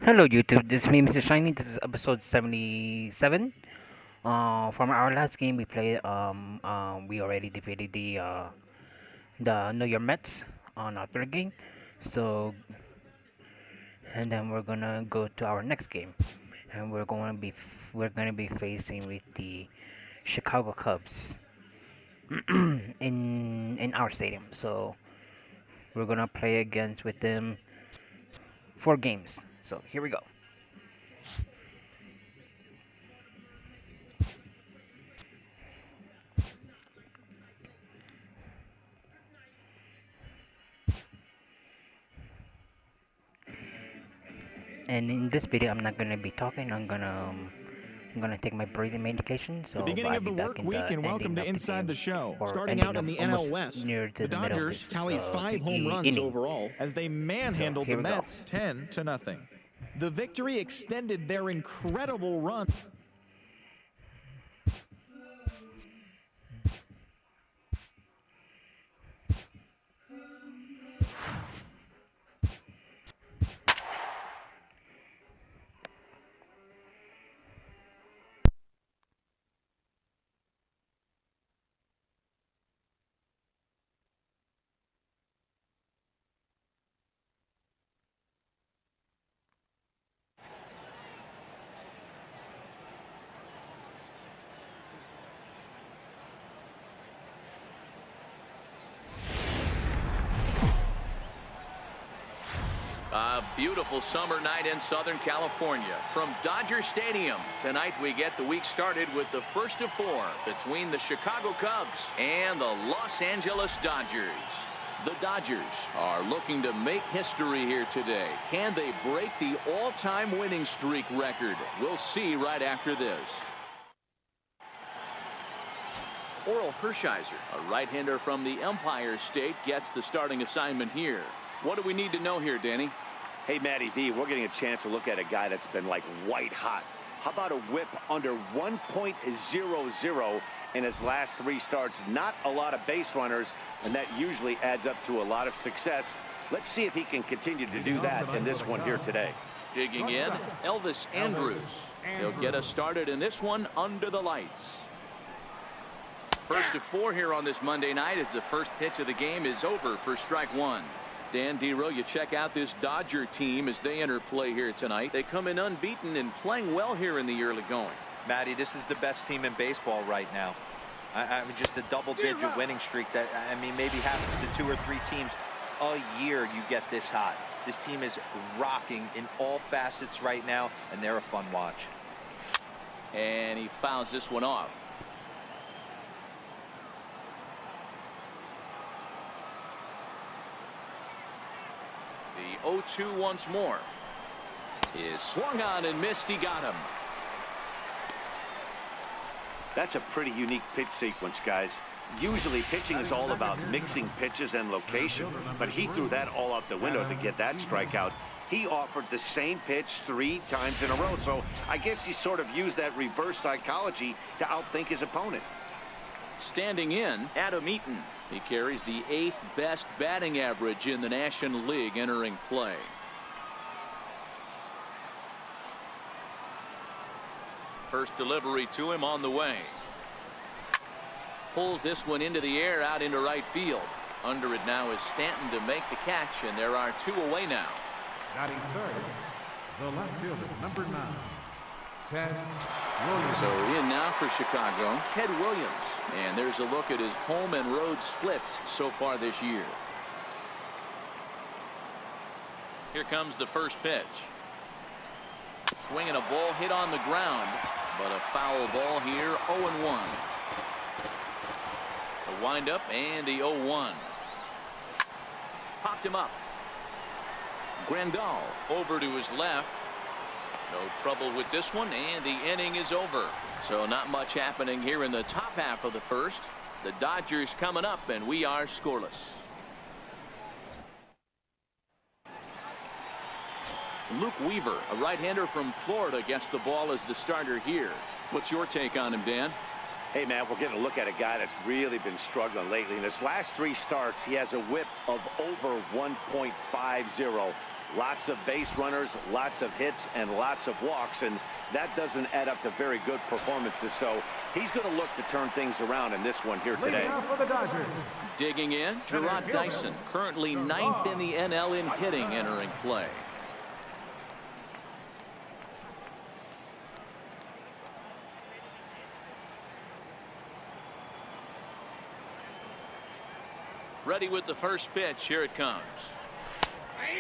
Hello YouTube, this is me, Mr. Shiny. This is episode 77. From our last game we played, we already defeated the New York Mets on our third game. So, and then we're gonna go to our next game, and we're gonna be facing with the Chicago Cubs in our stadium. So we're gonna play against with them 4 games. So here we go. And in this video, I'm not gonna be talking. I'm gonna take my breathing medication. The So beginning I'll of be the back work in week the and welcome ending to of the Inside game, the Show. or Starting ending out of in the NL almost West, near to the the middle of Dodgers this tallied 5 home runs inning. overall as they manhandled the Mets 10-0. The victory extended their incredible run. A beautiful summer night in Southern California from Dodger Stadium. Tonight we get the week started with the first of 4 between the Chicago Cubs and the Los Angeles Dodgers. The Dodgers are looking to make history here today. Can they break the all-time winning streak record? We'll see right after this. Oral Hershiser, a right-hander from the Empire State, gets the starting assignment here. What do we need to know here, Danny? Hey, Matty D, we're getting a chance to look at a guy that's been like white hot. How about a whip under 1.00 in his last 3 starts? Not a lot of base runners, and that usually adds up to a lot of success. Let's see if he can continue to do that in this one here today. Digging in, Elvis Andrus. He'll get us started in this one under the lights. First of 4 here on this Monday night as the first pitch of the game is over for strike 1. Dan Dero, you check out this Dodger team as they enter play here tonight. They come in unbeaten and playing well here in the early going. Matty, this is the best team in baseball right now. I mean, just a double-digit winning streak that, I mean, maybe happens to 2 or 3 teams a year you get this hot. This team is rocking in all facets right now, and they're a fun watch. And he fouls this one off. The 0-2 once more. Is swung on and missed. He got him. That's a pretty unique pitch sequence, guys. Usually pitching is all about mixing pitches and location, but he threw that all out the window to get that strikeout. He offered the same pitch 3 times in a row, so I guess he sort of used that reverse psychology to outthink his opponent. Standing in, Adam Eaton. He carries the 8th best batting average in the National League entering play. First delivery to him on the way. Pulls this one into the air out into right field. Under it now is Stanton to make the catch, and there are 2 away now. Batting third, the left fielder, number 9, Ted Williams. So in now for Chicago, Ted Williams. And there's a look at his home and road splits so far this year. Here comes the first pitch. Swinging a ball hit on the ground, but a foul ball here, 0-1. The windup and the 0-1. Popped him up. Grandal over to his left. No trouble with this one, and the inning is over. So not much happening here in the top half of the first. The Dodgers coming up, and we are scoreless. Luke Weaver, a right-hander from Florida, gets the ball as the starter here. What's your take on him, Dan? Hey, man, we're getting a look at a guy that's really been struggling lately. In his last 3 starts, he has a whip of over 1.50. Lots of base runners, lots of hits, and lots of walks, and that doesn't add up to very good performances. So he's going to look to turn things around in this one here today. For the Dodgers. Digging in, Gerard Dyson, currently 9th in the NL in hitting, entering play. Ready with the first pitch. Here it comes.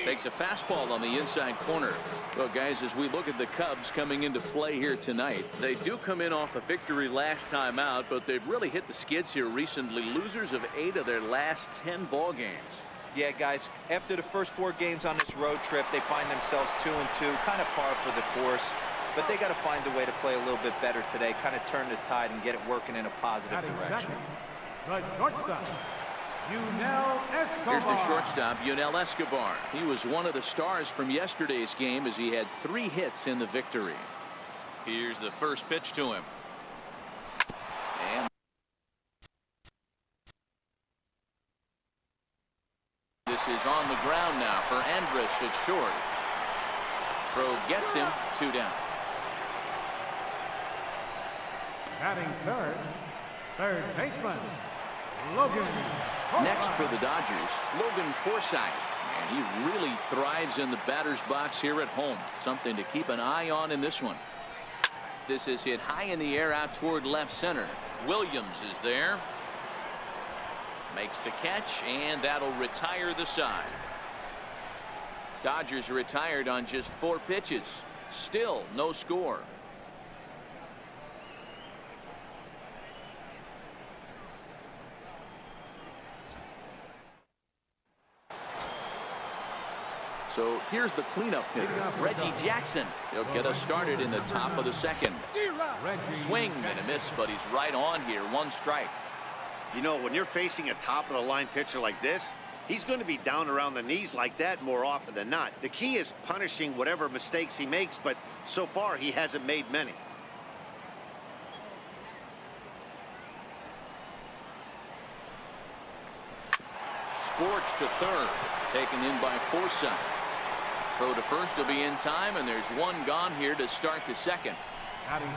Takes a fastball on the inside corner. Well, guys, as we look at the Cubs coming into play here tonight, they do come in off a victory last time out, but they've really hit the skids here recently. Losers of 8 of their last 10 ball games. Yeah, guys, after the first 4 games on this road trip, they find themselves 2-2, kind of par for the course. But they got to find a way to play a little bit better today, kind of turn the tide and get it working in a positive direction. The shortstop, Here's the shortstop, Yunel Escobar. He was one of the stars from yesterday's game as he had 3 hits in the victory. Here's the first pitch to him. And this is on the ground now for Andrus at short. Throw gets him 2 down. batting third baseman, Logan. Next for the Dodgers, Logan Forsythe. And he really thrives in the batter's box here at home. Something to keep an eye on in this one. This is hit high in the air out toward left center. Williams is there. Makes the catch, and that'll retire the side. Dodgers retired on just 4 pitches. Still no score. So here's the cleanup hitter, Reggie Jackson. He'll get us started in the top of the second. Swing and a miss, but he's right on here. 1 strike. You know, when you're facing a top-of-the-line pitcher like this, he's going to be down around the knees like that more often than not. The key is punishing whatever mistakes he makes, but so far he hasn't made many. Scorched to third, taken in by Forsythe. Throw to first will be in time, and there's 1 gone here to start the second. Batting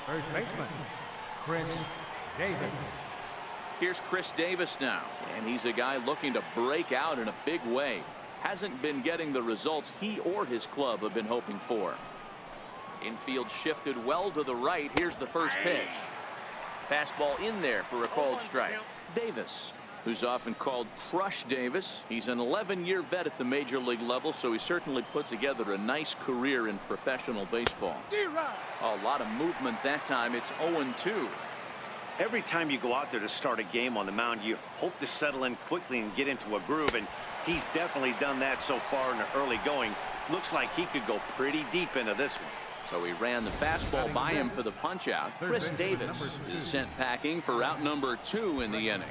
first baseman, Chris Davis. Here's Chris Davis now, and he's a guy looking to break out in a big way. Hasn't been getting the results he or his club have been hoping for. Infield shifted well to the right. Here's the first pitch. Fastball in there for a called strike. Davis, who's often called Crush Davis. He's an 11-year vet at the major league level, so he certainly put together a nice career in professional baseball. A lot of movement that time. It's 0-2. Every time you go out there to start a game on the mound, you hope to settle in quickly and get into a groove, and he's definitely done that so far in the early going. Looks like he could go pretty deep into this one. So he ran the fastball by him for the punch out. Chris Davis is sent packing for out number 2 in the inning.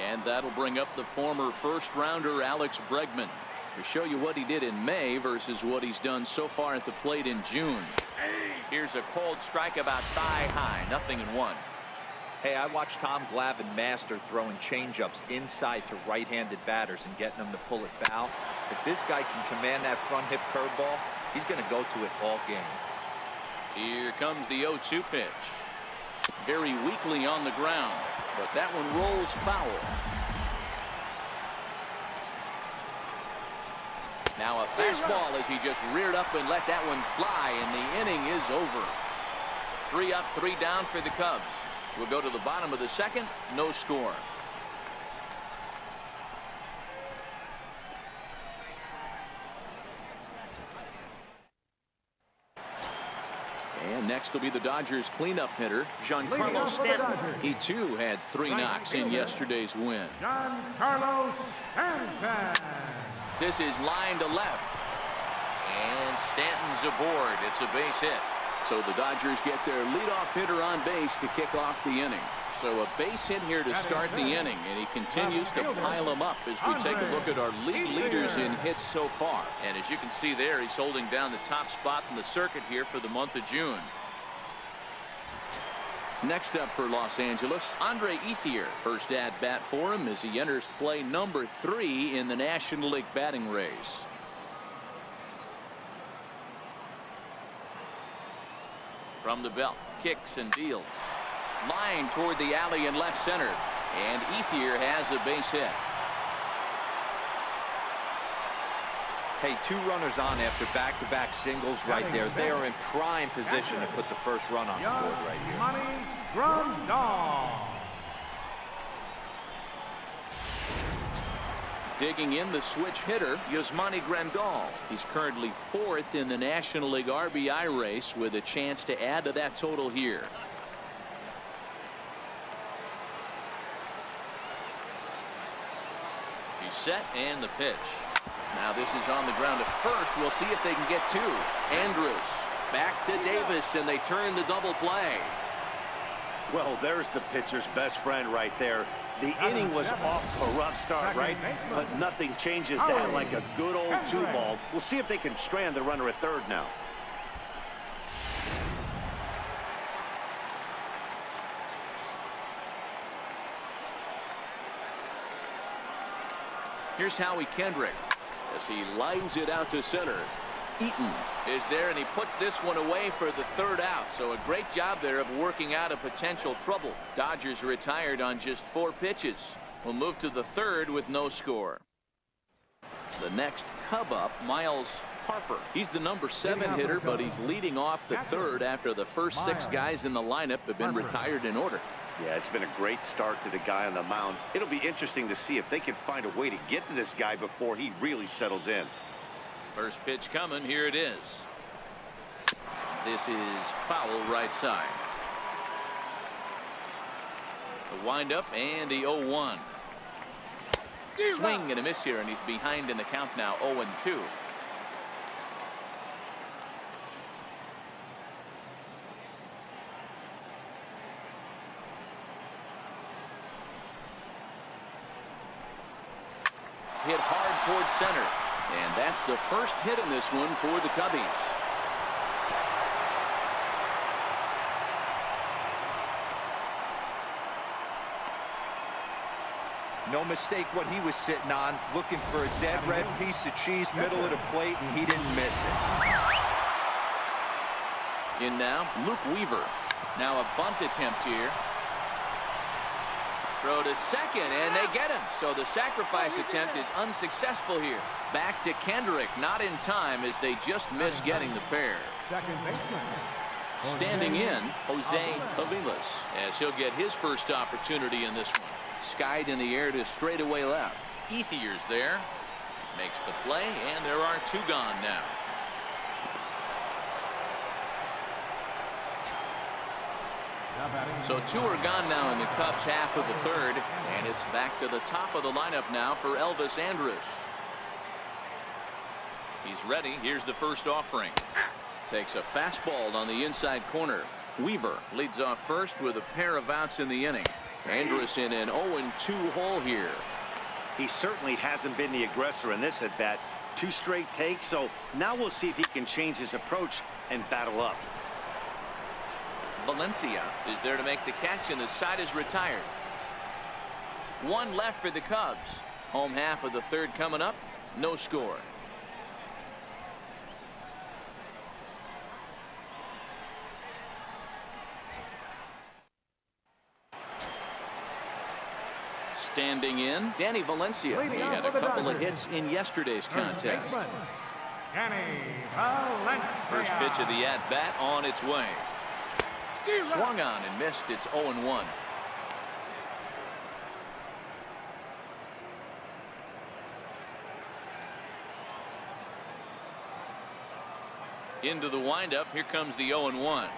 And that'll bring up the former first-rounder Alex Bregman to show you what he did in May versus what he's done so far at the plate in June. Here's a cold strike about thigh high, 0-1. Hey, I watched Tom Glavine master throwing changeups inside to right-handed batters and getting them to pull it foul. If this guy can command that front hip curveball, he's going to go to it all game. Here comes the 0-2 pitch. Very weakly on the ground, but that one rolls foul. Now a fastball as he just reared up and let that one fly, and the inning is over. 3 up, 3 down for the Cubs. We'll go to the bottom of the second. No score. And next will be the Dodgers cleanup hitter, Giancarlo Stanton. He too had 3 knocks in yesterday's win. Giancarlo Stanton. This is line to left. And Stanton's aboard. It's a base hit. So the Dodgers get their leadoff hitter on base to kick off the inning. So a base hit here to start the inning, and he continues to pile them up as we take a look at our league leaders in hits so far. And as you can see there, he's holding down the top spot in the circuit here for the month of June. Next up for Los Angeles, Andre Ethier. First at bat for him as he enters play number 3 in the National League batting race. From the belt, kicks and deals. Line toward the alley in left center. And Ethier has a base hit. Hey, 2 runners on after back-to-back singles right there. They are in prime position to put the first run on the board right here. Digging in the switch hitter, Yasmani Grandal. He's currently 4th in the National League RBI race with a chance to add to that total here. He's set and the pitch. Now this is on the ground at first. We'll see if they can get 2. Andrus back to Davis, and they turn the double play. Well, there's the pitcher's best friend right there. The inning was off a rough start, right? But nothing changes that like a good old 2-ball. We'll see if they can strand the runner at third now. Here's Howie Kendrick as he lines it out to center. Eaton is there, and he puts this one away for the 3rd out. So a great job there of working out a potential trouble. Dodgers retired on just 4 pitches. We'll move to the 3rd with no score. The next Cub up, Miles Harper. He's the number 7 hitter, but he's leading off the 3rd after the first 6 guys in the lineup have been retired in order. Yeah, it's been a great start to the guy on the mound. It'll be interesting to see if they can find a way to get to this guy before he really settles in. First pitch coming. Here it is. This is foul right side. The windup and the 0-1. Swing and a miss here, and he's behind in the count now, 0-2. Hit hard towards center. And that's the first hit in this one for the Cubbies. No mistake what he was sitting on, looking for a dead red piece of cheese middle of the plate, and he didn't miss it. In now, Luke Weaver. Now a bunt attempt here. Throw to second, and they get him. So the sacrifice attempt is unsuccessful here. Back to Kendrick, not in time as they just miss getting the pair. Standing in, Jose Aviles, as he'll get his first opportunity in this one. Skied in the air to straightaway left. Ethier's there. Makes the play, and there are 2 gone now. So 2 are gone now in the Cubs' half of the 3rd, and it's back to the top of the lineup now for Elvis Andrus. He's ready. Here's the first offering. Takes a fastball on the inside corner. Weaver leads off first with a pair of outs in the inning. Andrus in an 0-2 hole here. He certainly hasn't been the aggressor in this at bat. 2 straight takes, so now we'll see if he can change his approach and battle up. Valencia is there to make the catch, and the side is retired. 1 left for the Cubs. Home half of the 3rd coming up. No score. Standing in, Danny Valencia. He had a couple of hits in yesterday's contest. First pitch of the at-bat on its way. Swung on and missed. It's 0-1. Into the windup. Here comes the 0-1.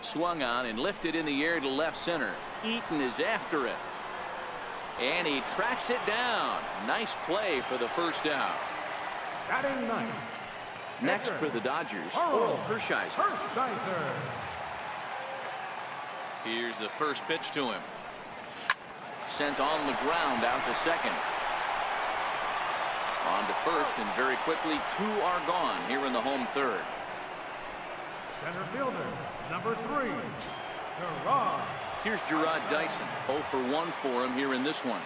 Swung on and lifted in the air to left center. Eaton is after it. And he tracks it down. Nice play for the first out. Next for the Dodgers, Oral Hershiser. Here's the first pitch to him. Sent on the ground out to second. On to first, and very quickly 2 are gone here in the home 3rd. Center fielder, number 3. Gerard. Here's Gerard Dyson. 0 for 1 for him here in this one.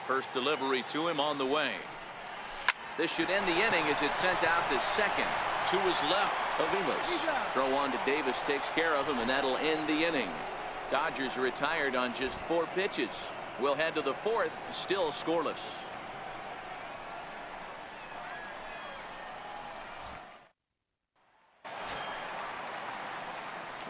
First delivery to him on the way. This should end the inning as it's sent out to second. To his left, Avilas. Throw on to Davis takes care of him, and that'll end the inning. Dodgers retired on just 4 pitches. We'll head to the 4th, still scoreless.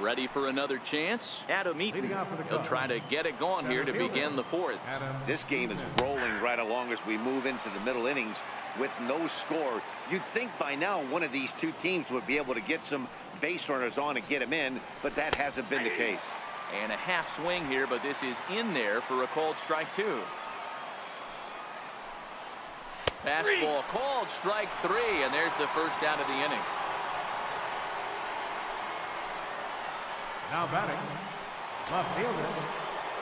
Ready for another chance? Adam Eaton. He'll try to get it going here to begin the 4th. This game is rolling right along as we move into the middle innings with no score. You'd think by now one of these two teams would be able to get some base runners on and get them in, but that hasn't been the case. And a half swing here, but this is in there for a called strike 2. Fastball called strike 3, and there's the first out of the inning. Now batting, left fielder,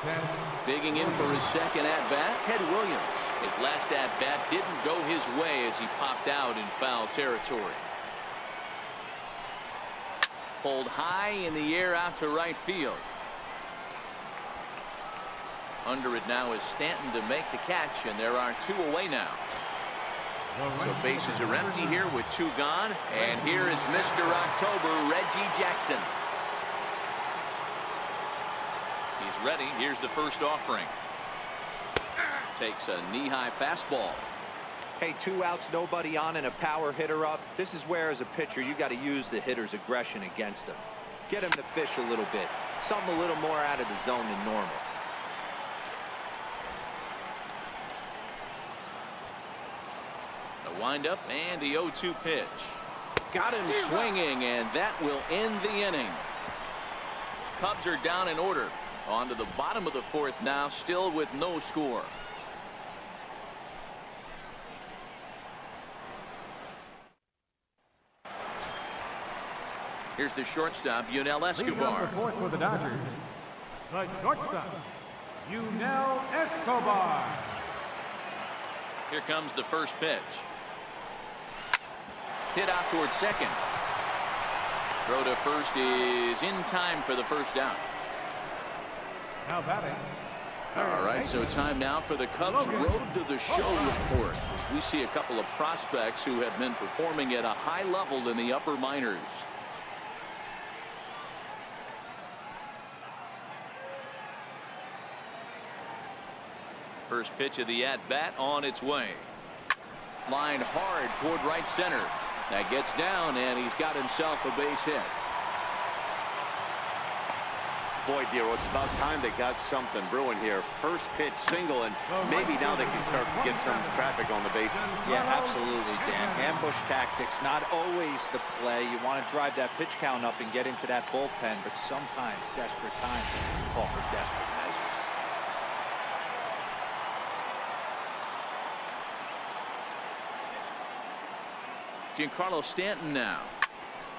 Ted. Digging in for his second at-bat, Ted Williams. His last at-bat didn't go his way as he popped out in foul territory. Pulled high in the air out to right field. Under it now is Stanton to make the catch, and there are 2 away now. So bases are empty here with 2 gone, and here is Mr. October, Reggie Jackson. He's ready. Here's the first offering. Takes a knee-high fastball. Hey, 2 outs, nobody on, and a power hitter up. This is where, as a pitcher, you got to use the hitter's aggression against him. Get him to fish a little bit. Something a little more out of the zone than normal. The windup and the 0-2 pitch. Got him swinging, and that will end the inning. Cubs are down in order. On to the bottom of the 4th now, still with no score. Here's the shortstop, Yunel Escobar. The 4th for the Dodgers. The shortstop, Yunel Escobar. Here comes the first pitch. Hit out towards second. Throw to first is in time for the first out. Now batting. All right, so time now for the Cubs Road to the Show report. As we see a couple of prospects who have been performing at a high level in the upper minors. First pitch of the at-bat on its way. Line hard toward right center. That gets down, and he's got himself a base hit. Boy, Dero, it's about time they got something brewing here. First pitch single, and maybe now they can start to get some traffic on the bases. Yeah, absolutely, Dan. Ambush tactics, not always the play. You want to drive that pitch count up and get into that bullpen, but sometimes desperate times call for desperate measures. Giancarlo Stanton now.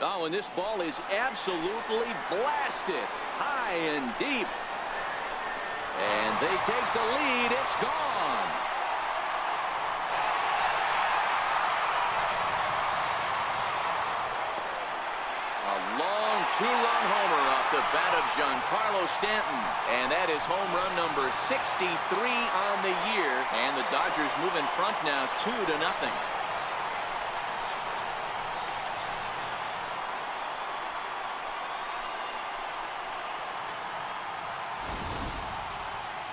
Oh, and this ball is absolutely blasted high and deep. And they take the lead. It's gone. A long 2-run homer off the bat of Giancarlo Stanton. And that is home run number 63 on the year. And the Dodgers move in front now 2-0.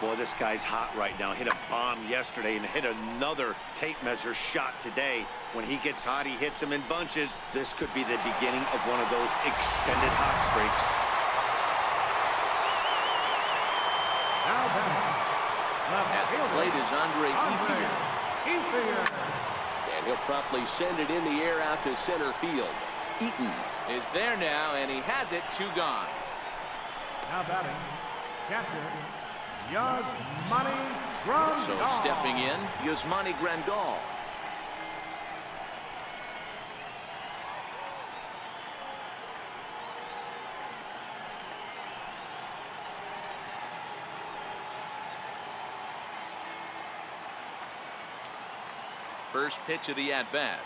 Boy, this guy's hot right now. Hit a bomb yesterday and hit another tape measure shot today. When he gets hot, he hits them in bunches. This could be the beginning of one of those extended hot streaks. Now batting. At the plate is Andre Ethier. Ethier. And he'll promptly send it in the air out to center field. Eaton is there now, and he has it. 2 gone. Now batting. Catcher. Yasmani Grandal. So stepping in, Yasmani Grandal. First pitch of the at-bat.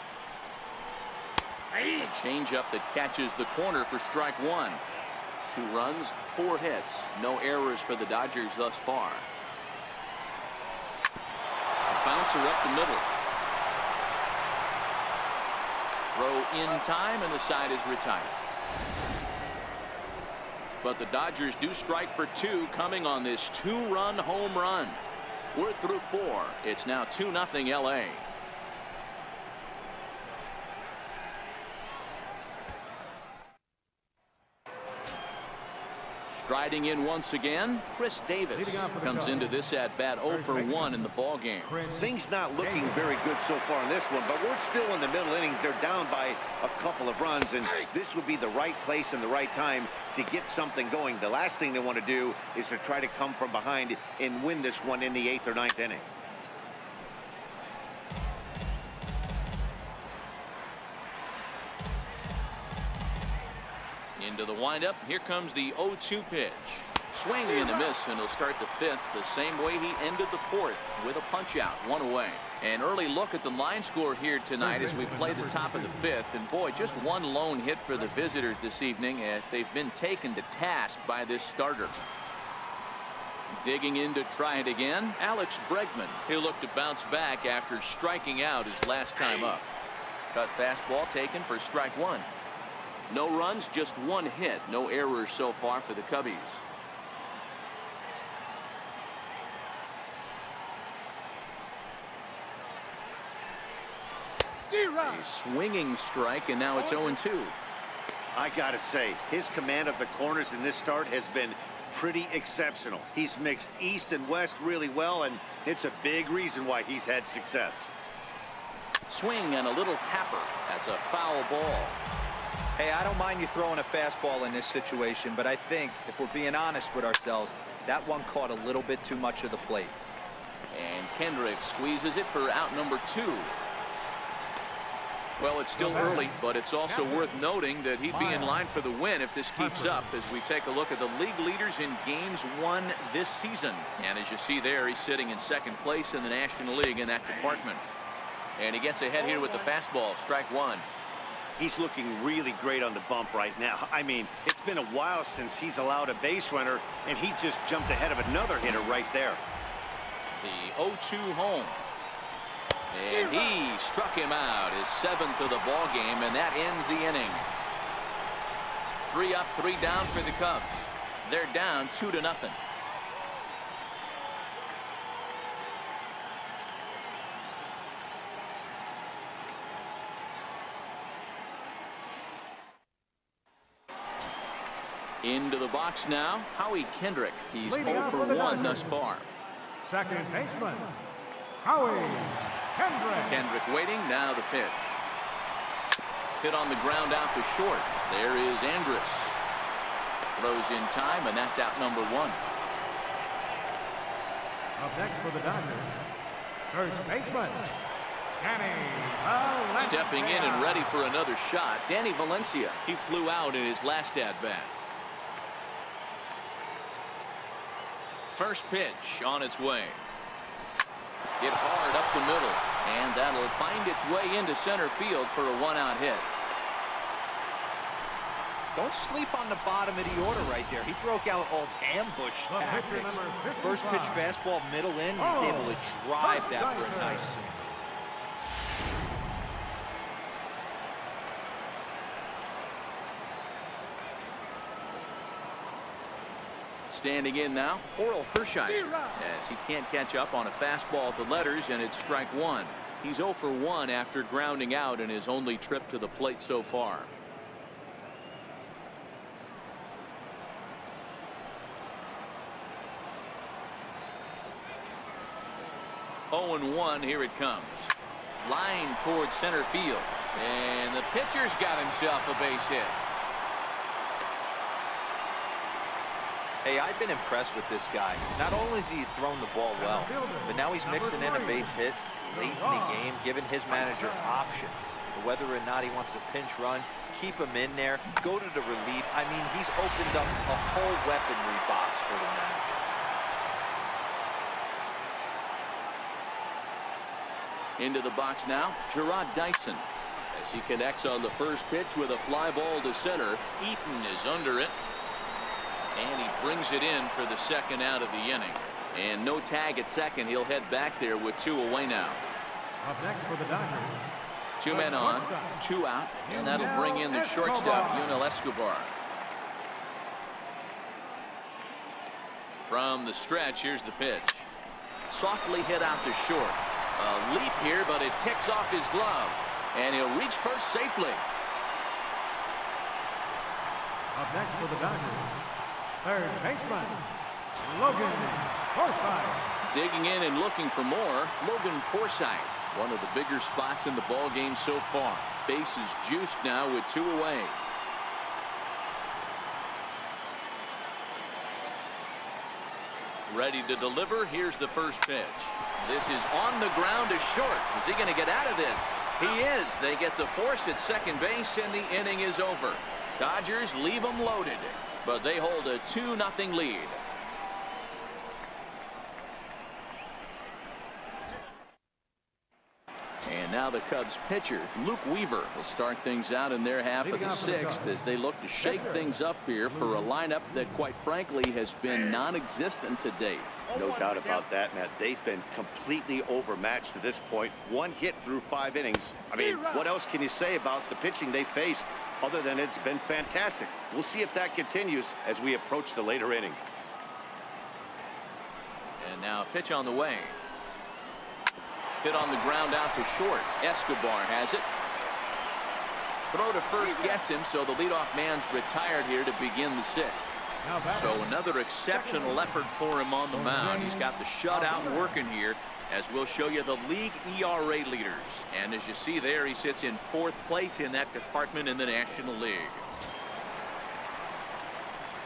A changeup that catches the corner for strike one. 2 runs, 4 hits. No errors for the Dodgers thus far. A bouncer up the middle. Throw in time, and the side is retired. But the Dodgers do strike for 2 coming on this 2-run home run. We're through 4. It's now 2-0 LA. Striding in once again, Chris Davis comes into this at bat 0 for 1 in the ball game. Things not looking very good so far in this one, but we're still in the middle innings. They're down by a couple of runs, and this would be the right place and the right time to get something going. The last thing they want to do is to try to come from behind and win this one in the 8th or 9th inning. Into the windup. Here comes the 0-2 pitch. Swing and a miss, and he'll start the 5th the same way he ended the 4th with a punch out, 1 away. An early look at the line score here tonight as we play the top of the 5th. And boy, just 1 lone hit for the visitors this evening as they've been taken to task by this starter. Digging in to try it again, Alex Bregman. He'll look to bounce back after striking out his last time up. Cut fastball taken for strike 1. No runs, just 1 hit. No errors so far for the Cubbies. A swinging strike, and now it's 0-2. I gotta say, his command of the corners in this start has been pretty exceptional. He's mixed east and west really well, and it's a big reason why he's had success. Swing and a little tapper. That's a foul ball. Hey, I don't mind you throwing a fastball in this situation, but I think if we're being honest with ourselves, that one caught a little bit too much of the plate. And Kendrick squeezes it for out number 2. Well, it's still early, but it's also worth noting that he'd be in line for the win if this keeps up as we take a look at the league leaders in games won this season. And as you see there, he's sitting in 2nd place in the National League in that department. And he gets ahead here with the fastball, strike 1. He's looking really great on the bump right now. I mean, it's been a while since he's allowed a base runner, and he just jumped ahead of another hitter right there. The 0-2 home. And he struck him out, his 7th of the ball game, and that ends the inning. 3 up, 3 down for the Cubs. They're down 2-0. Into the box now, Howie Kendrick. He's 0 for 1 thus far. Second baseman, Howie Kendrick. Kendrick waiting, now the pitch. Hit on the ground out to short. There is Andrus. Throws in time, and that's out number 1. Up next for the Dodgers, first baseman, Danny Valencia. Stepping in and ready for another shot, Danny Valencia. He flew out in his last at-bat. First pitch on its way. Hit hard up the middle, and that'll find its way into center field for a 1-out hit. Don't sleep on the bottom of the order right there. He broke out all ambush tactics. First pitch fastball middle in, he's able to drive that for a nice swing. Standing in now, Oral Hershiser, as he can't catch up on a fastball at the letters, and it's strike 1. He's 0 for 1 after grounding out in his only trip to the plate so far. Oh and 1, here it comes. Line towards center field, and the pitcher's got himself a base hit. Hey, I've been impressed with this guy. Not only has he thrown the ball well, but now he's mixing in a base hit late in the game, giving his manager options. Whether or not he wants to pinch run, keep him in there, go to the relief. I mean, he's opened up a whole weaponry box for the manager. Into the box now, Gerard Dyson. As he connects on the first pitch with a fly ball to center. Eaton is under it. And he brings it in for the second out of the inning. And no tag at second. He'll head back there with 2 away now. Up next for the Dodgers. 2 men on, 2 out, and that'll bring in the shortstop, Yunel Escobar. From the stretch, here's the pitch. Softly hit out to short. A leap here, but it ticks off his glove. And he'll reach first safely. Up next for the Dodgers. Third baseman, Logan Forsythe. Digging in and looking for more, Logan Forsythe. One of the bigger spots in the ball game so far. Base is juiced now with 2 away. Ready to deliver. Here's the first pitch. This is on the ground to short. Is he going to get out of this? He is. They get the force at second base, and the inning is over. Dodgers leave them loaded, but they hold a 2-0 lead. And now the Cubs pitcher, Luke Weaver, will start things out in their half of the 6th as they look to shake things up here for a lineup that, quite frankly, has been non-existent to date. No doubt about that, Matt. They've been completely overmatched to this point. 1 hit through 5 innings. I mean, what else can you say about the pitching they face other than it's been fantastic? We'll see if that continues as we approach the later inning. And now a pitch on the way. Hit on the ground out to short. Escobar has it. Throw to first gets him, so the leadoff man's retired here to begin the 6th. So another exceptional effort for him on the mound. He's got the shutout working here, as we'll show you the league ERA leaders. And as you see there, he sits in 4th place in that department in the National League.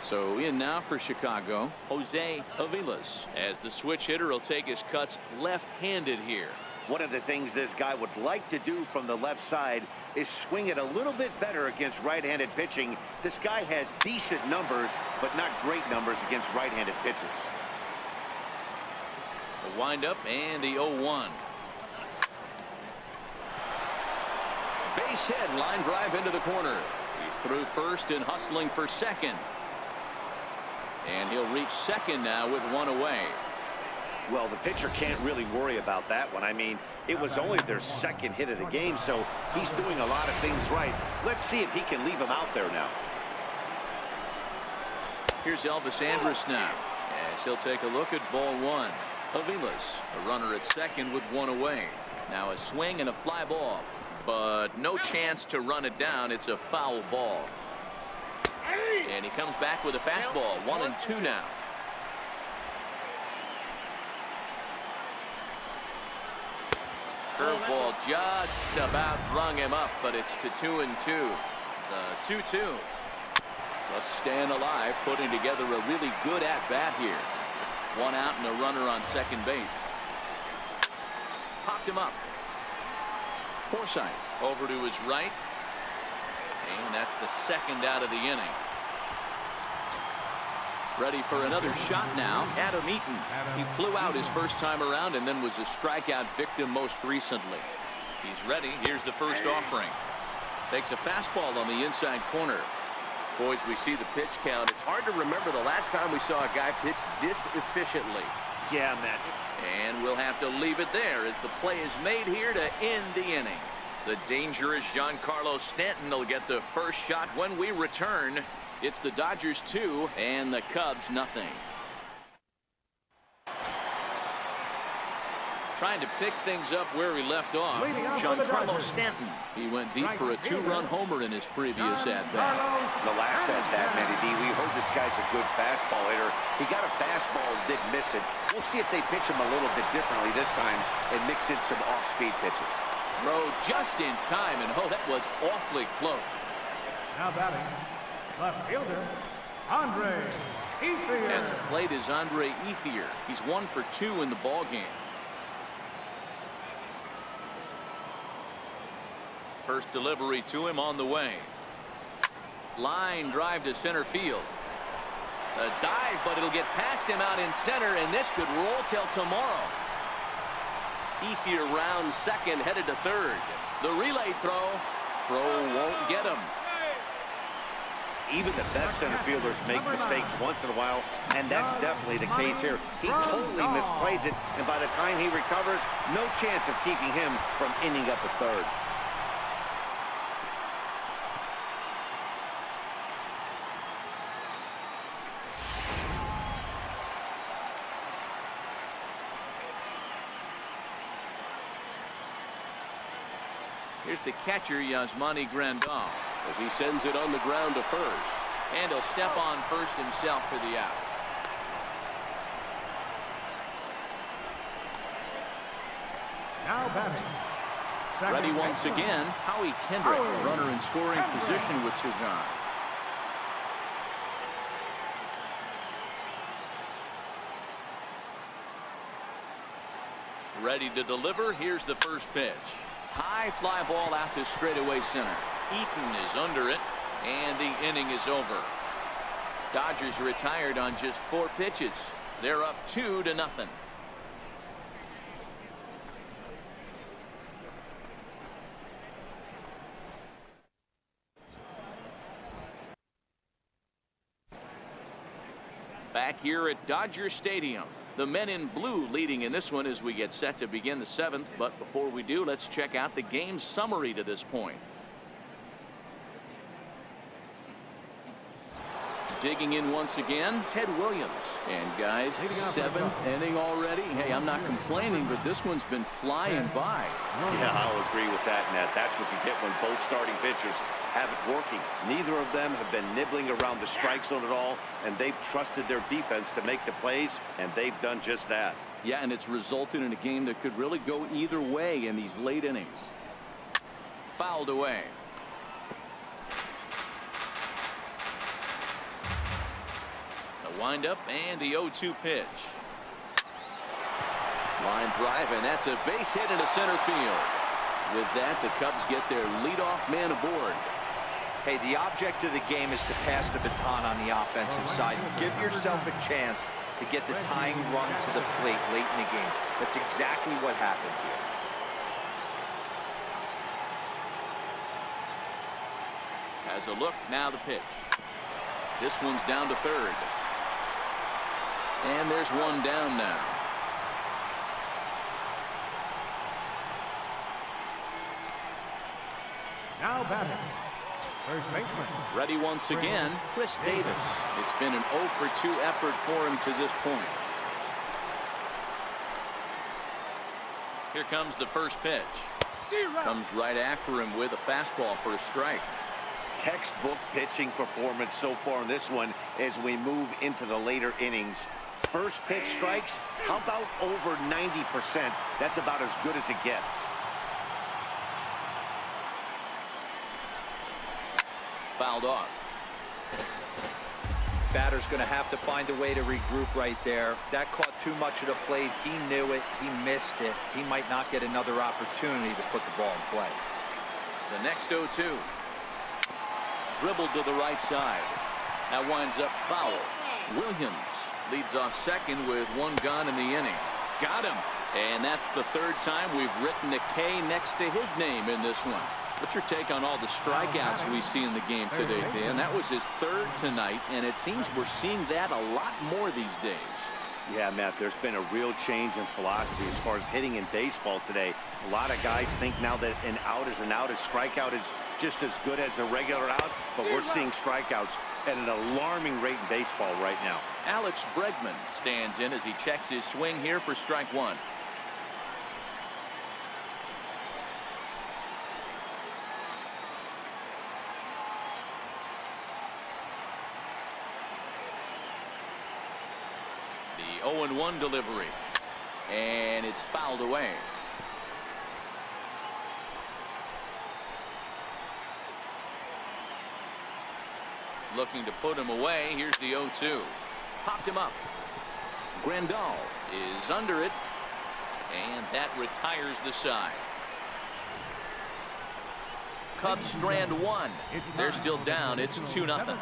So in now for Chicago, Jose Aviles, as the switch hitter will take his cuts left-handed here. One of the things this guy would like to do from the left side is swing it a little bit better against right-handed pitching. This guy has decent numbers, but not great numbers against right-handed pitchers. The windup and the 0-1. Base hit, line drive into the corner. He's through first and hustling for second. And he'll reach second now with 1 away. Well, the pitcher can't really worry about that one. I mean, it was only their 2nd hit of the game, so he's doing a lot of things right. Let's see if he can leave him out there now. Here's Elvis Andrus now, as he'll take a look at ball 1. Aviles, a runner at second with 1 away. Now a swing and a fly ball, but no chance to run it down. It's a foul ball. And he comes back with a fastball. 1-2 now. Curveball just about rung him up, but it's to 2-2. The 2-2. Let's stand alive, putting together a really good at-bat here. 1 out and a runner on second base. Popped him up. Forsythe over to his right. And that's the 2nd out of the inning. Ready for another shot now. Adam Eaton. He flew out his first time around and then was a strikeout victim most recently. He's ready. Here's the first offering. Takes a fastball on the inside corner. Boys, we see the pitch count. It's hard to remember the last time we saw a guy pitch this efficiently. Yeah, Matt. And we'll have to leave it there as the play is made here to end the inning. The dangerous Giancarlo Stanton will get the first shot when we return. It's the Dodgers 2 and the Cubs nothing. Trying to pick things up where he left off. Giancarlo Stanton. He went deep for a 2-run homer in his previous at-bat. The last at-bat, Matty D, we heard this guy's a good fastball hitter. He got a fastball and did miss it. We'll see if they pitch him a little bit differently this time and mix in some off-speed pitches. Throw just in time, and oh, that was awfully close. Now batting, left fielder, Andre Ethier. At the plate is Andre Ethier. He's 1 for 2 in the ball game. First delivery to him on the way. Line drive to center field. A dive, but it'll get past him out in center, and this could roll till tomorrow. Ethier rounds second, headed to third. The relay throw, throw won't get him. Even the best center fielders make mistakes once in a while, and that's definitely the case here. He totally misplays it, and by the time he recovers, no chance of keeping him from ending up at third. Here's the catcher, Yasmani Grandal, as he sends it on the ground to first. And he'll step on first himself for the out. Now batting. Ready once again, Howie Kendrick, runner in scoring position with Sugan. Ready to deliver. Here's the first pitch. High fly ball out to straightaway center. Eaton is under it, and the inning is over. Dodgers retired on just 4 pitches. They're up 2-0. Back here at Dodger Stadium. The men in blue leading in this one as we get set to begin the 7th. But before we do, let's check out the game summary to this point. Digging in once again, Ted Williams. And guys, 7th inning already. Hey, I'm not complaining, but this one's been flying by. Yeah, I'll agree with that, Nat. That's what you get when both starting pitchers have it working. Neither of them have been nibbling around the strike zone at all, and they've trusted their defense to make the plays, and they've done just that. Yeah, and it's resulted in a game that could really go either way in these late innings. Fouled away. The windup and the 0-2 pitch. Line drive, and that's a base hit into center field. With that, the Cubs get their leadoff man aboard. Hey, the object of the game is to pass the baton on the offensive side. Give yourself a chance to get the tying run to the plate late in the game. That's exactly what happened here. Has a look, now the pitch. This one's down to third. And there's one down now. Now batting. First baseman. Ready once again, Chris Davis. It's been an 0-for-2 effort for him to this point. Here comes the first pitch. Comes right after him with a fastball for a strike. Textbook pitching performance so far in this one as we move into the later innings. First pitch strikes, how about over 90%? That's about as good as it gets. Fouled off. Batter's going to have to find a way to regroup right there. That caught too much of the plate. He knew it. He missed it. He might not get another opportunity to put the ball in play. The next 0-2. Dribbled to the right side. That winds up foul. Williams leads off second with one gone in the inning. Got him. And that's the third time we've written a K next to his name in this one. What's your take on all the strikeouts we see in the game today, Dan? That was his third tonight, and it seems we're seeing that a lot more these days. Yeah, Matt, there's been a real change in philosophy as far as hitting in baseball today. A lot of guys think now that an out is an out, a strikeout is just as good as a regular out, but we're seeing strikeouts at an alarming rate in baseball right now. Alex Bregman stands in as he checks his swing here for strike one. The 0-1 delivery, and it's fouled away. Looking to put him away. Here's the 0-2. Popped him up. Grandal is under it, and that retires the side. Cubs strand one. They're still down. It's 2-0.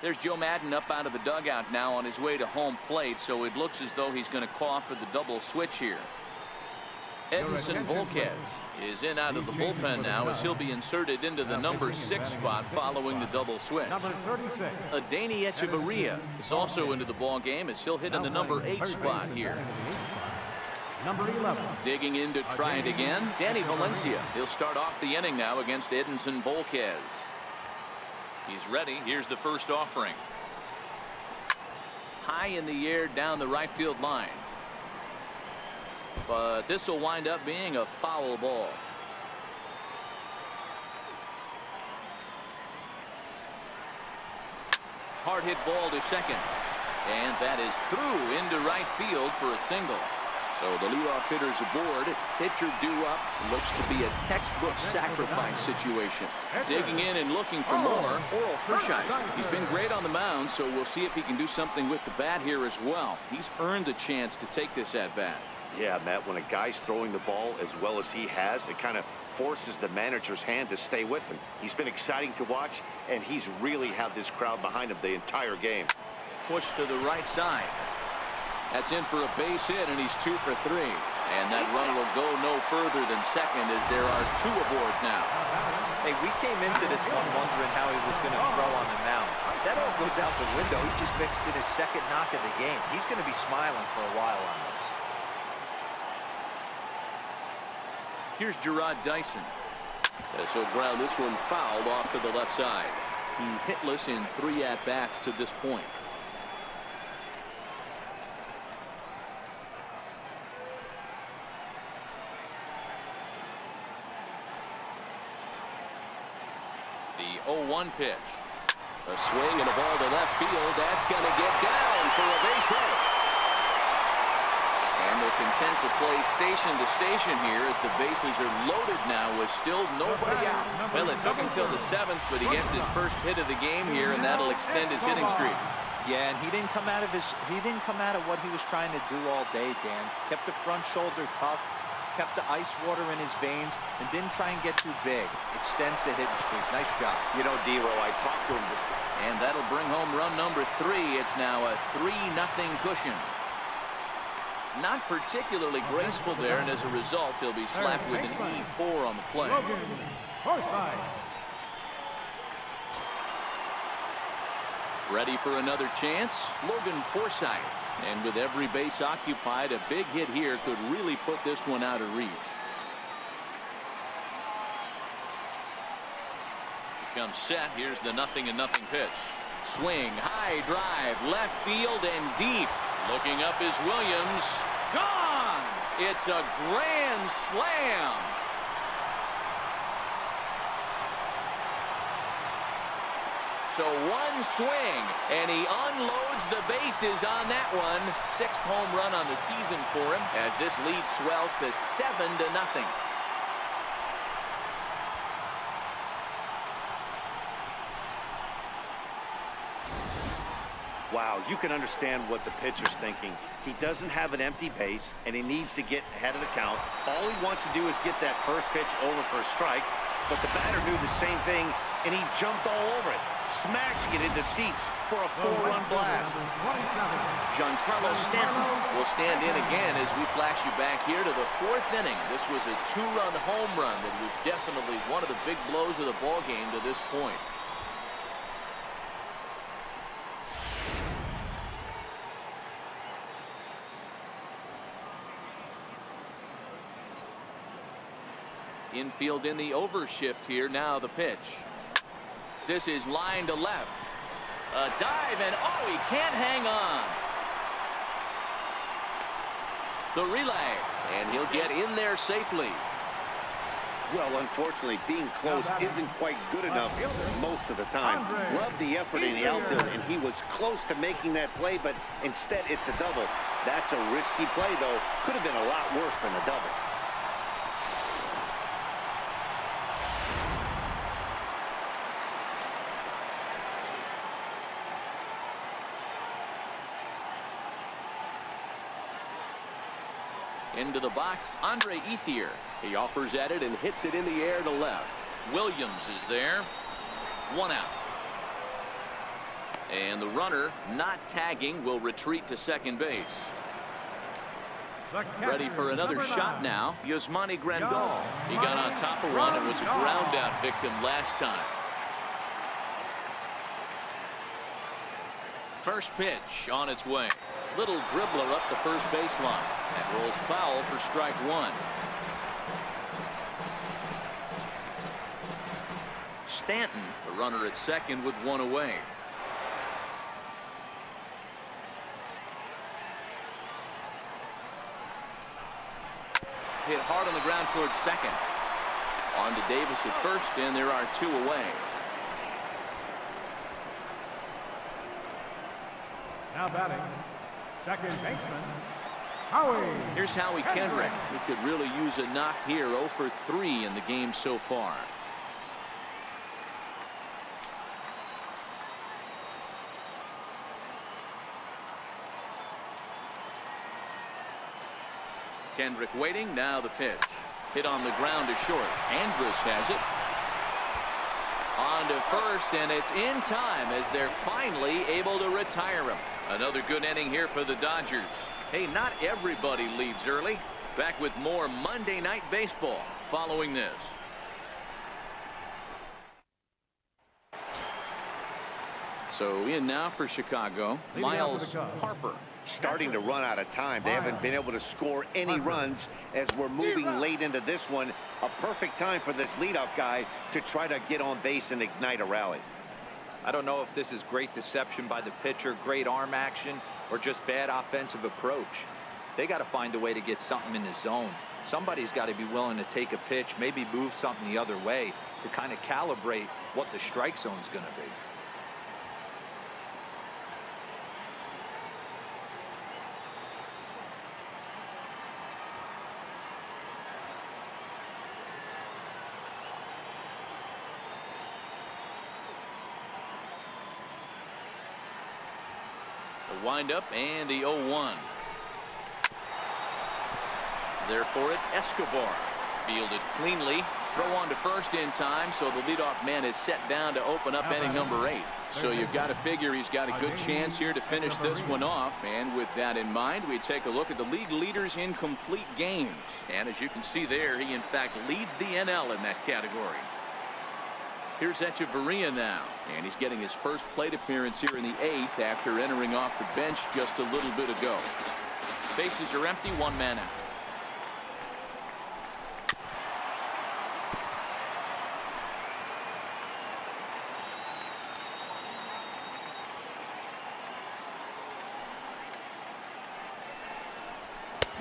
There's Joe Madden up out of the dugout now on his way to home plate, so it looks as though he's going to call for the double switch here. Edinson Volquez is in out of the bullpen now as he'll be inserted into the number 6 spot following the double switch. Adeiny Echeverria is also into the ball game as he'll hit in the number 8 spot here. Number 11. Digging in to try it again, Danny Valencia. He'll start off the inning now against Edinson Volquez. He's ready. Here's the first offering. High in the air down the right field line. But this will wind up being a foul ball. Hard hit ball to second. And that is through into right field for a single. So the leadoff hitter's aboard. Pitcher due up. Looks to be a textbook sacrifice situation. Digging in and looking for more. Oral Hershiser. He's been great on the mound, so we'll see if he can do something with the bat here as well. He's earned the chance to take this at bat. Yeah, Matt, when a guy's throwing the ball as well as he has, it kind of forces the manager's hand to stay with him. He's been exciting to watch, and he's really had this crowd behind him the entire game. Push to the right side. That's in for a base hit, and he's 2 for 3. And that run will go no further than second as there are 2 aboard now. Hey, we came into this one wondering how he was going to throw on the mound. That all goes out the window. He just mixed in his second knock of the game. He's going to be smiling for a while on this. Here's Gerard Dyson. So ground this one fouled off to the left side. He's hitless in 3 at-bats to this point. The 0-1 pitch. A swing and a ball to left field. That's going to get down for a base hit. And they're content to play station to station here as the bases are loaded now with still nobody out. Well, it took him till the 7th, but he gets his first hit of the game here, and that'll extend his hitting streak. Yeah, and he didn't come out of what he was trying to do all day, Dan. Kept the front shoulder tucked, kept the ice water in his veins, and didn't try and get too big. Extends the hitting streak. Nice job. You know, D-Row, I talked to him. And that'll bring home run number 3. It's now a 3-0 cushion. Not particularly graceful there, and as a result, he'll be slapped with an E4 on the play. Ready for another chance? Logan Forsythe. And with every base occupied, a big hit here could really put this one out of reach. Comes set. Here's the 0-0 pitch. Swing, high drive, left field and deep. Looking up is Williams. Gone! It's a grand slam. So one swing, and he unloads the bases on that one. 6th home run on the season for him as this lead swells to 7-0. Wow, you can understand what the pitcher's thinking. He doesn't have an empty base, and he needs to get ahead of the count. All he wants to do is get that first pitch over for a strike, but the batter knew the same thing, and he jumped all over it, smashing it into seats for a 4-run blast. Giancarlo Stanton will stand in again as we flash you back here to the 4th inning. This was a 2-run home run that was definitely one of the big blows of the ball game to this point. Infield in the overshift here. Now the pitch. This is line to left. A dive, and oh, he can't hang on. The relay, and he'll get in there safely. Well, unfortunately, being close isn't quite good enough most of the time. Loved the effort in the outfield, and he was close to making that play, but instead it's a double. That's a risky play, though. Could have been a lot worse than a double. Into the box, Andre Ethier. He offers at it and hits it in the air to left. Williams is there. 1 out. And the runner not tagging will retreat to second base. Ready for another shot now. Yasmani Grandal. He got on top of one and was a ground out victim last time. First pitch on its way. Little dribbler up the first baseline. That rolls foul for strike one. Stanton, the runner at second with one away. Hit hard on the ground towards second. On to Davis at first, and there are two away. Now batting, second baseman, Howie. Here's Howie Kendrick. He could really use a knock here. 0 for 3 in the game so far. Kendrick waiting. Now the pitch. Hit on the ground to short. Andrus has it. On to first, and it's in time as they're finally able to retire him. Another good inning here for the Dodgers. Hey, not everybody leaves early. Back with more Monday Night Baseball following this. So in now for Chicago, Miles Harper. Starting to run out of time. They haven't been able to score any runs as we're moving late into this one. A perfect time for this leadoff guy to try to get on base and ignite a rally. I don't know if this is great deception by the pitcher, great arm action, or just bad offensive approach. They got to find a way to get something in the zone. Somebody's got to be willing to take a pitch, maybe move something the other way to kind of calibrate what the strike zone's going to be. The windup and the 0-1. There for it, Escobar. Fielded cleanly. Throw on to first in time, so the leadoff man is set down to open up inning number 8. So you've got to figure he's got a good chance here to finish this one off. And with that in mind, we take a look at the league leaders in complete games. And as you can see there, he in fact leads the NL in that category. Here's Echeverria now, and he's getting his first plate appearance here in the 8th after entering off the bench just a little bit ago. Bases are empty, one man out.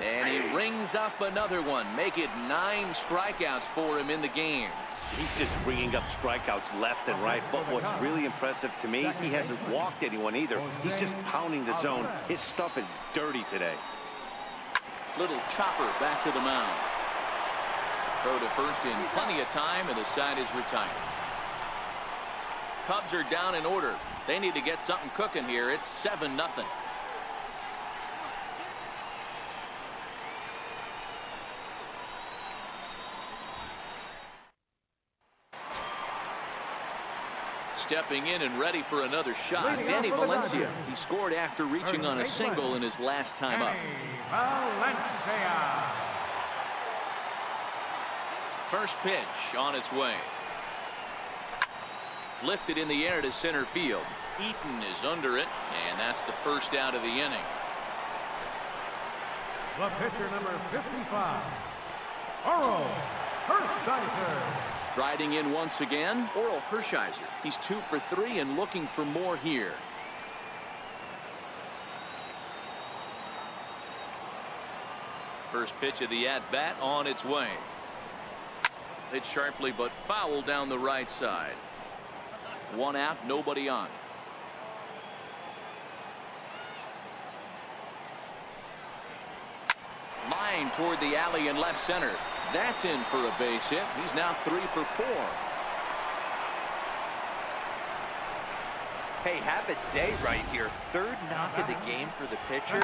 And he rings up another one. Make it 9 strikeouts for him in the game. He's just ringing up strikeouts left and right. But what's really impressive to me, he hasn't walked anyone either. He's just pounding the zone. His stuff is dirty today. Little chopper back to the mound. Throw to first in plenty of time, and the side is retired. Cubs are down in order. They need to get something cooking here. It's 7-0. Stepping in and ready for another shot, Danny Valencia. He scored after reaching on a single in his last time up. First pitch on its way. Lifted in the air to center field. Eaton is under it, and that's the first out of the inning. The pitcher number 55, Oral Hershiser. Striding in once again, Oral Hershiser. He's 2 for 3 and looking for more here. First pitch of the at-bat on its way. Hit sharply but foul down the right side. 1 out, nobody on. Line toward the alley in left center. That's in for a base hit. He's now 3 for 4. Hey, have a day right here. 3rd knock of the game for the pitcher.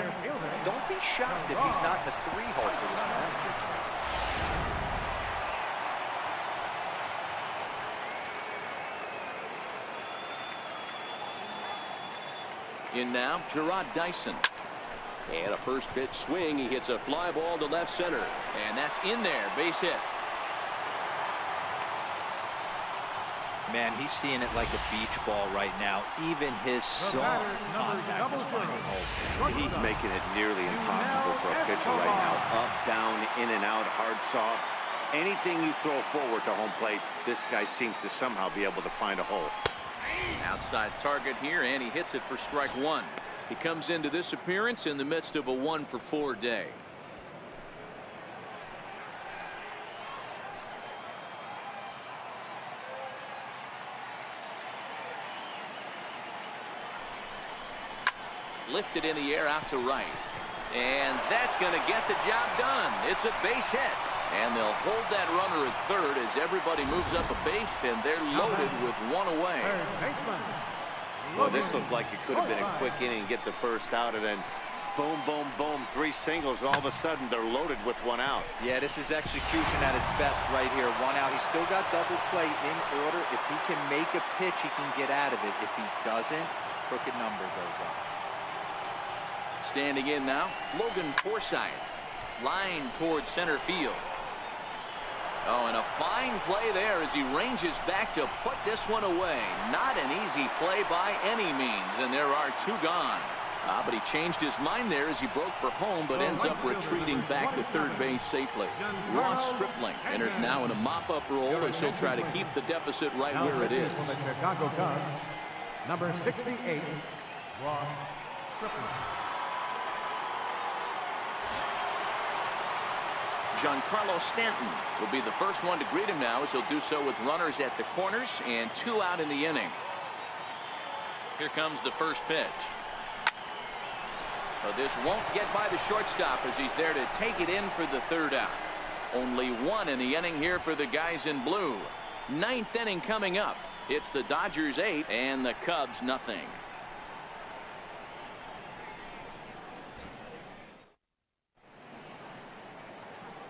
Don't be shocked if he's not in the 3-hole for this manager. In now, Gerard Dyson. And a first pitch swing. He hits a fly ball to left center. And that's in there. Base hit. Man, he's seeing it like a beach ball right now. Even his soft contact is finding holes. He's making it nearly impossible for a pitcher right now. Up, down, in and out, hard, soft. Anything you throw forward to home plate, this guy seems to somehow be able to find a hole. Outside target here, and he hits it for strike one. He comes into this appearance in the midst of a 1-for-4 day. Lifted in the air out to right. And that's going to get the job done. It's a base hit. And they'll hold that runner at third as everybody moves up a base, and they're loaded with one away. Well, this looked like it could have been a quick inning, get the first out, and then boom, boom, boom, 3 singles, and all of a sudden they're loaded with 1 out. Yeah, this is execution at its best right here. 1 out. He's still got double play in order. If he can make a pitch, he can get out of it. If he doesn't, crooked number goes up. Standing in now, Logan Forsythe. Line towards center field. Oh, and a fine play there as he ranges back to put this one away. Not an easy play by any means, and there are 2 gone. But he changed his mind there as he broke for home, but ends up retreating back to third base safely. Ross Stripling enters now in a mop-up role as he'll try to keep the deficit right where it is. For the Chicago Cubs, number 68, Ross Stripling. Giancarlo Stanton will be the first one to greet him now, as he'll do so with runners at the corners and 2 out in the inning. Here comes the first pitch. So this won't get by the shortstop as he's there to take it in for the 3rd out. Only 1 in the inning here for the guys in blue. 9th inning coming up. It's the Dodgers 8 and the Cubs nothing.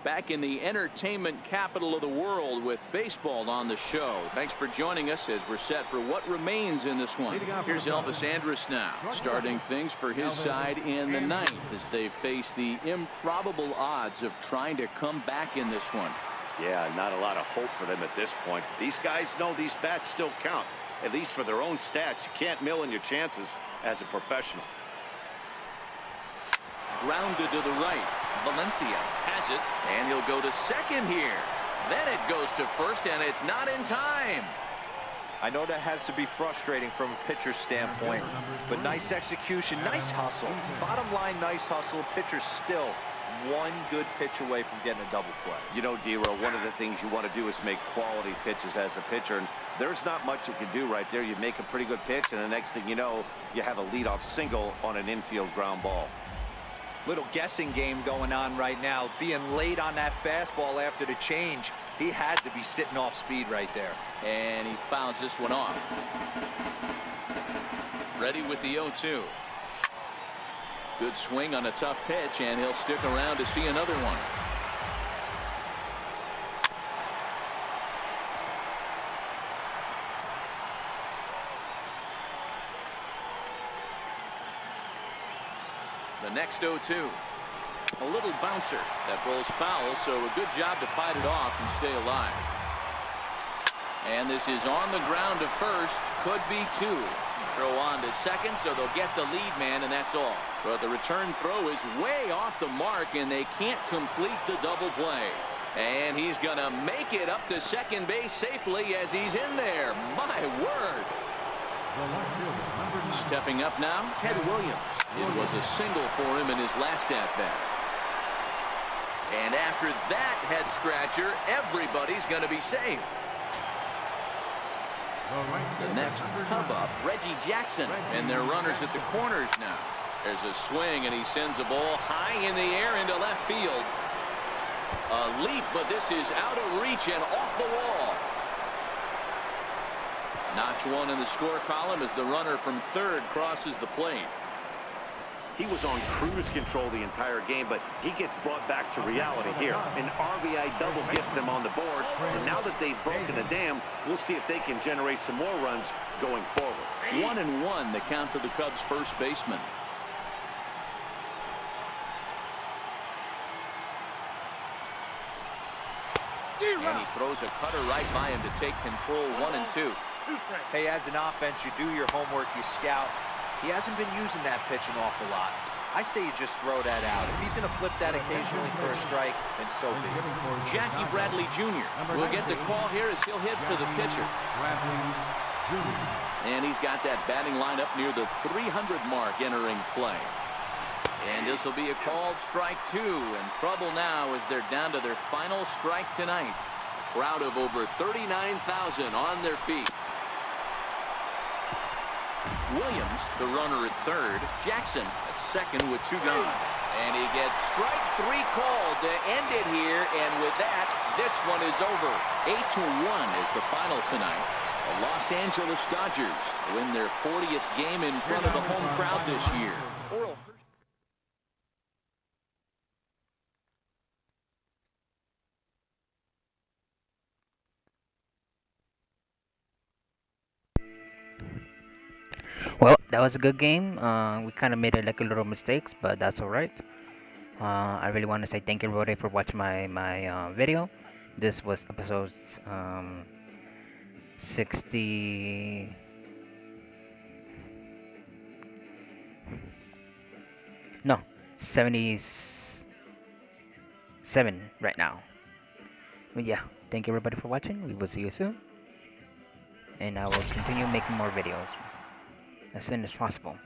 Back in the entertainment capital of the world with baseball on the show. Thanks for joining us as we're set for what remains in this one. Here's Elvis Andrus now, starting things for his side in the 9th as they face the improbable odds of trying to come back in this one. Yeah, not a lot of hope for them at this point. These guys know these bats still count, at least for their own stats. You can't mill in your chances as a professional. Grounded to the right. Valencia has it, and he'll go to second here. Then it goes to first, and it's not in time. I know that has to be frustrating from a pitcher's standpoint, but nice execution, nice hustle. Bottom line, nice hustle. Pitcher's still 1 good pitch away from getting a double play. You know, D-Row, one of the things you want to do is make quality pitches as a pitcher, and there's not much you can do right there. You make a pretty good pitch, and the next thing you know, you have a leadoff single on an infield ground ball. Little guessing game going on right now. Being late on that fastball after the change, he had to be sitting off speed right there. And he fouls this one off. Ready with the 0-2. Good swing on a tough pitch, and he'll stick around to see another one. The next 0-2. A little bouncer that rolls foul, so a good job to fight it off and stay alive. And this is on the ground to first. Could be 2. Throw on to second, so they'll get the lead man, and that's all. But the return throw is way off the mark, and they can't complete the double play. And he's going to make it up to second base safely as he's in there. My word. Stepping up now, Ted Williams. It was a single for him in his last at-bat. And after that head scratcher, everybody's going to be safe. The next Cub up, Reggie Jackson, and their runners at the corners now. There's a swing, and he sends a ball high in the air into left field. A leap, but this is out of reach and off the wall. Notch 1 in the score column as the runner from third crosses the plate. He was on cruise control the entire game, but he gets brought back to reality here. An RBI double gets them on the board, and now that they've broken the dam, we'll see if they can generate some more runs going forward. 1-1 the count to the Cubs first baseman. And he throws a cutter right by him to take control. 1-2. Hey, as an offense, you do your homework, you scout. He hasn't been using that pitch an awful lot. I say you just throw that out. If he's going to flip that occasionally for a strike, then so be it. Jackie Bradley Jr. will get the call here as he'll hit for the pitcher. And he's got that batting line up near the 300 mark entering play. And this will be a called strike 2, and trouble now as they're down to their final strike tonight. A crowd of over 39,000 on their feet. Williams, the runner at third. Jackson at second with 2 gone. And he gets strike 3 called to end it here, and with that, this one is over. 8-1 is the final tonight. The Los Angeles Dodgers win their 40th game in front of the home crowd this year. Well, that was a good game. We kind of made it like a little mistakes, but that's all right. I really want to say thank you everybody for watching my video. This was episode 60. No, 77 right now. But yeah, thank you everybody for watching. We will see you soon, and I will continue making more videos as soon as possible.